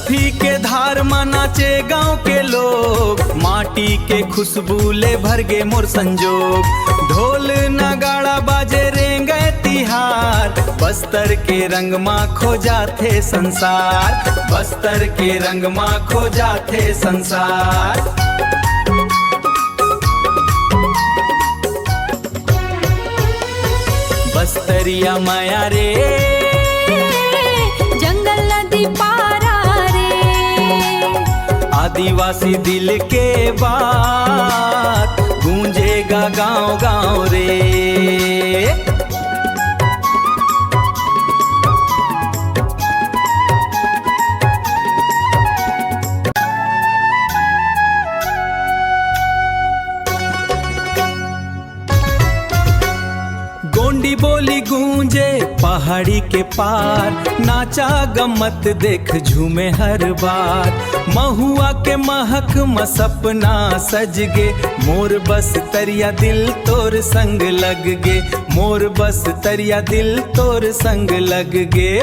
बर्फी के धार में नाचे गांव के लोग, माटी के खुशबू ले भर गे मोर संजोग। ढोल नगाड़ा बाजे रेंगे तिहार, बस्तर के रंग माँ खो जाते संसार, बस्तर के रंग माँ खो जाते संसार। बस्तरिया माया रे, जंगल नदी पारा रे, आदिवासी दिल के बात गूंजेगा गांव गांव रे। गोंडी बोली गूंजे पहाड़ी के पार, नाचा गमत देख झूमे हर बार। महुआ के महक में सपना सज गे, मोर बस तरिया दिल तोर संग लग गे, मोर बस तरिया दिल तोर संग लग गे।